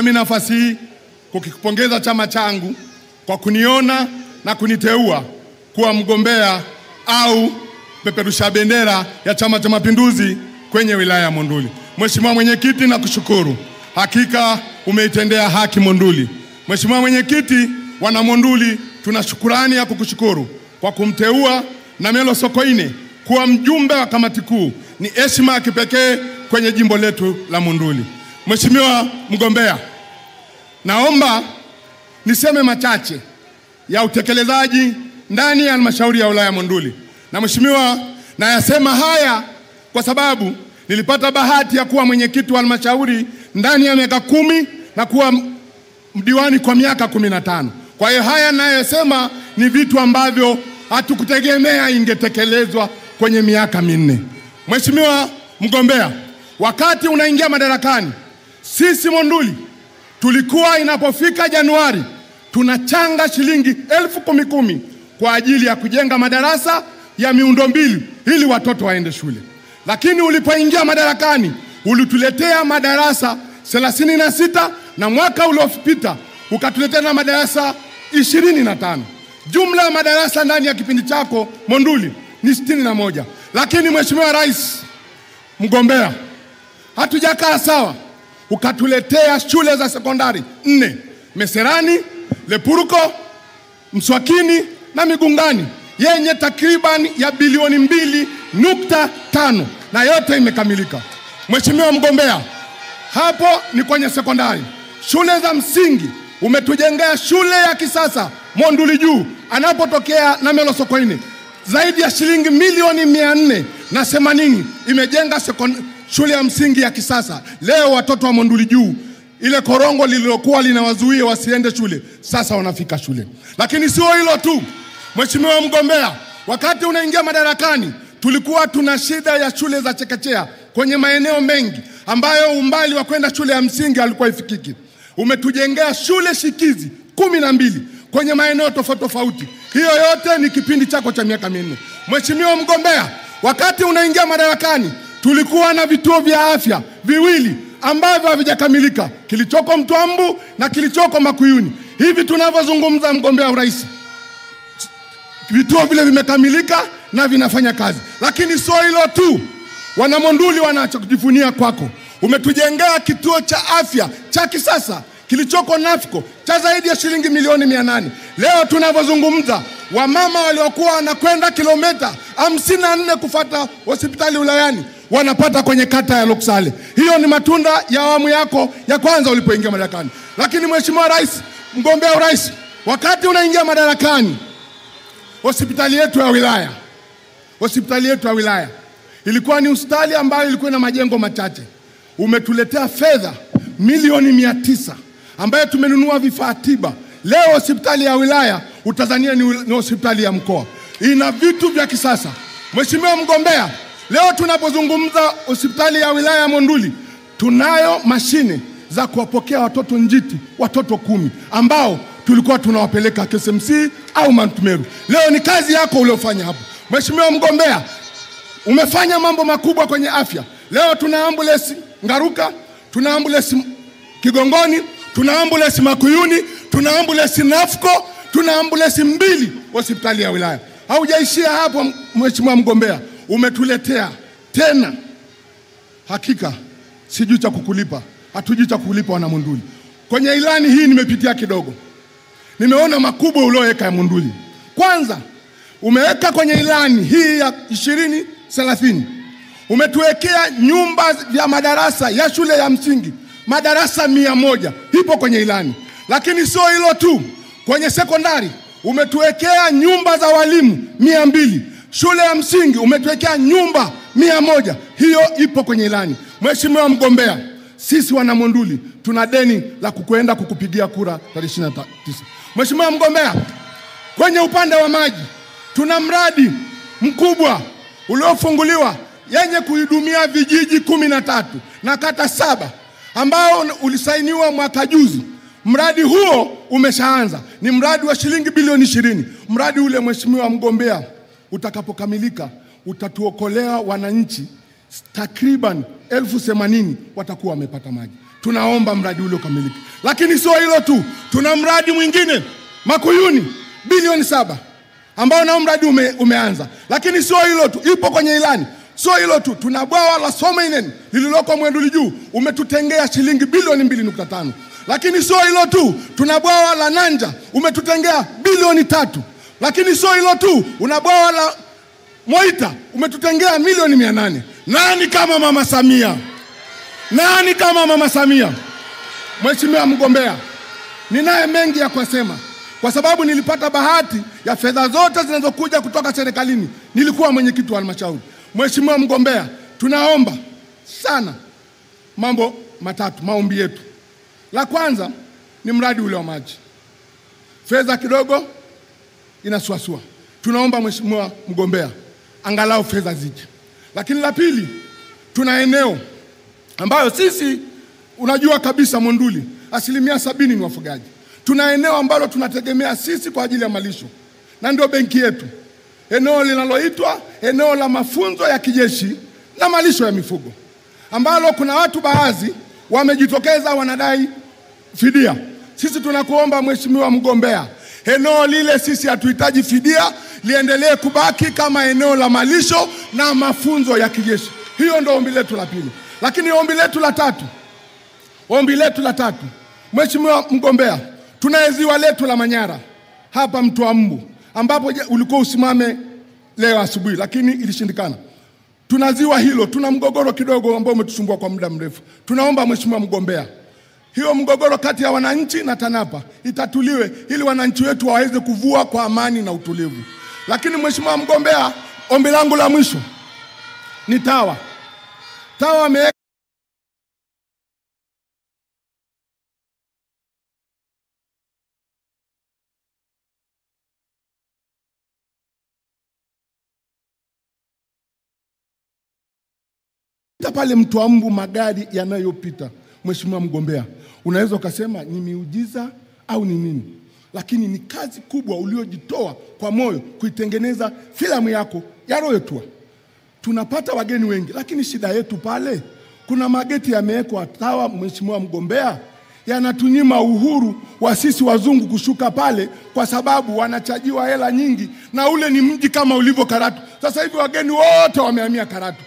nami nafasi hii kukipongeza chama changu kwa kuniona na kuniteua kuwa mgombea au peperusha bendera ya Chama cha Mapinduzi kwenye wilaya ya Monduli. Mheshimiwa Mwenyekiti, nakushukuru. Hakika umeitendea haki Monduli. Mheshimiwa Mwenyekiti, wana Monduli tuna shukrani ya kukushukuru kwa kumteua Namelo Sokoine kuwa mjumbe wa kamati kuu. Ni heshima ya kipekee kwenye jimbo letu la Monduli. Mheshimiwa mgombea, naomba niseme machache ya utekelezaji ndani ya halmashauri ya wilaya ya Monduli. Na mheshimiwa, nayasema haya kwa sababu nilipata bahati ya kuwa mwenyekiti wa halmashauri ndani ya miaka 10 na kuwa mdiwani kwa miaka 15. Kwa hiyo haya nayasema ni vitu ambavyo hatukutegemea ingetekelezwa kwenye miaka 4. Mheshimiwa mgombea, wakati unaingia madarakani, sisi Monduli tulikuwa inapofika Januari tunachanga shilingi 10,000 kwa ajili ya kujenga madarasa ya miundombinu ili watoto waende shule. Lakini ulipoingia madarakani ulituletea madarasa 36 na mwaka uliopita ukatuletea na madarasa 25. Jumla ya madarasa ndani ya kipindi chako Monduli ni 61. Lakini Mheshimiwa Rais mgombea, hatujakaa sawa, ukatuletea shule za sekondari 4: Meserani, Lepuruko, Mswakini na Migungani, yenye takriban ya bilioni 2.5 na yote imekamilika. Mheshimiwa mgombea, hapo ni kwenye sekondari. Shule za msingi umetujengea shule ya kisasa Monduli Juu anapotokea Namelo Sokoine, zaidi ya shilingi milioni 480 imejenga shule ya msingi ya kisasa. Leo watoto wa Monduli Juu, ile korongo lililokuwa linawazuia wasiende shule, sasa wanafika shule. Lakini sio hilo tu. Mheshimiwa mgombea, wakati unaingia madarakani tulikuwa tuna shida ya shule za chekechea kwenye maeneo mengi ambayo umbali wa kwenda shule ya msingi alikuwa ifikiki. Umetujengea shule shikizi 12 kwenye maeneo tofauti. Hiyo yote ni kipindi chako cha miaka 4. Mheshimiwa mgombea, wakati unaingia madarakani tulikuwa na vituo vya afya 2 ambavyo havijakamilika, kilichoko Mtwambu na kilichoko Makuyuni. Hivi tunavyozungumza mgombea urais, vituo vile vimekamilika na vinafanya kazi. Lakini sio hilo tu. Wana Monduli wanachokujivunia kwako. Umetujengea kituo cha afya cha kisasa kilichoko Nafco cha zaidi ya shilingi milioni 800. Leo tunavyozungumza, wamama waliokuwa wanakwenda kilomita 54 kufuata hospitali wilayani wanapata kwenye kata ya Loksale. Hiyo ni matunda ya awamu yako ya kwanza ulipoingia madarakani. Lakini Mheshimiwa Rais, mgombea urais, wakati unaingia madarakani, hospitali yetu ya wilaya ilikuwa ni hospitali ambayo ilikuwa na majengo machache. Umetuletea fedha milioni 900 ambayo tumenunua vifaa tiba. Leo hospitali ya wilaya utazania ni hospitali ya mkoa, ina vitu vya kisasa. Mheshimiwa mgombea, leo tunapozungumza hospitali ya wilaya ya Monduli, tunayo mashine za kuwapokea watoto njiti, watoto 10 ambao tulikuwa tunawapeleka KSMC au Mount Meru. Leo ni kazi yako uliofanya hapo. Mheshimiwa mgombea, umefanya mambo makubwa kwenye afya. Leo tuna ambulance Ngaruka, tuna ambulance Kigongoni, tuna ambulance Makuyuni, tuna ambulance Nafco, tuna ambulance 2 hospitali ya wilaya. Haujaishia hapo Mheshimiwa mgombea, umetuletea tena. Hakika sijui cha kukulipa, hatujui cha kukulipa wana Monduli. Kwenye ilani hii nimepitia kidogo, nimeona makubwa ulioweka ya Monduli. Kwanza, umeweka kwenye ilani hii ya 2030 umetuwekea nyumba ya madarasa ya shule ya msingi, madarasa 100 ipo kwenye ilani. Lakini sio hilo tu, kwenye sekondari umetuwekea nyumba za walimu 200, shule ya msingi umetuwekea nyumba 100, hiyo ipo kwenye ilani. Mheshimiwa mgombea, sisi wana Monduli tuna deni la kukwenda kukupigia kura tarehe 29. Mheshimiwa mgombea, kwenye upande wa maji tuna mradi mkubwa uliofunguliwa yenye kuhudumia vijiji 13 na kata 7 ambao ulisainiwa mwaka juzi. Mradi huo umeshaanza, ni mradi wa shilingi bilioni 20. Mradi ule Mheshimiwa mgombea, utakapokamilika utatuokolea wananchi takriban 80,000 watakuwa wamepata maji. tunaomba mradi ule ukamilike. Lakini sio hilo tu, tuna mradi mwingine Makuyuni bilioni 7 ambao nao mradi umeanza. Lakini sio hilo tu, ipo kwenye ilani. Sio hilo tu, tuna bwawa la Somainen lililoko Mwenduli Juu, umetutengea shilingi bilioni 2.5. Lakini sio hilo tu, tuna bwawa la Nanja, umetutengea bilioni 3. Lakini sio hilo tu, una bwawa la Moita, umetutengea milioni 800. Nani kama Mama Samia? Nani kama Mama Samia? Mheshimiwa mgombea, ninaye mengi ya kusema kwa sababu nilipata bahati ya fedha zote zinazokuja kutoka serikalini. Nilikuwa mwenyekiti wa halmashauri. Mheshimiwa mgombea, tunaomba sana mambo matatu, maombi yetu. La kwanza ni mradi ule wa maji. Fedha kidogo inasuasua. Tunaomba Mheshimiwa mgombea, angalau fedha zije. Lakini la pili, tuna eneo ambayo sisi unajua kabisa Monduli 70% ni wafugaji. Tuna eneo ambalo tunategemea sisi kwa ajili ya malisho. Na ndio benki yetu. Eneo linaloitwa eneo la mafunzo ya kijeshi na malisho ya mifugo, ambalo kuna watu baadhi wamejitokeza wanadai fidia. Sisi tunakuomba Mheshimiwa mgombea, eneo lile sisi hatuhitaji fidia, liendelee kubaki kama eneo la malisho na mafunzo ya kijeshi. Hiyo ndio ombi letu la pili. Lakini ombi letu la tatu, Mheshimiwa mgombea, tuna ziwa letu la Manyara hapa Mto Mbu, ambapo ulikuwa usimame leo asubuhi lakini ilishindikana. Tuna ziwa hilo, tuna mgogoro kidogo ambao umetusumbua kwa muda mrefu. Tunaomba Mheshimiwa mgombea, hiyo mgogoro kati ya wananchi na TANAPA itatuliwe ili wananchi wetu waweze kuvua kwa amani na utulivu. Lakini Mheshimiwa mgombea, ombi langu la mwisho ni TAWA. TAWA pale Mto Mbu magari yanayopita. Mheshimiwa mgombea, unaweza ukasema ni miujiza au ni nini, lakini ni kazi kubwa uliojitoa kwa moyo kuitengeneza filamu yako ya Royal Tour. Tunapata wageni wengi, lakini shida yetu pale kuna mageti yamewekwa TAWA. Mheshimiwa mgombea, yanatunyima uhuru wa sisi wazungu kushuka pale kwa sababu wanachajiwa hela nyingi, na ule ni mji kama ulivyo Karatu. Sasa hivi wageni wote wamehamia Karatu.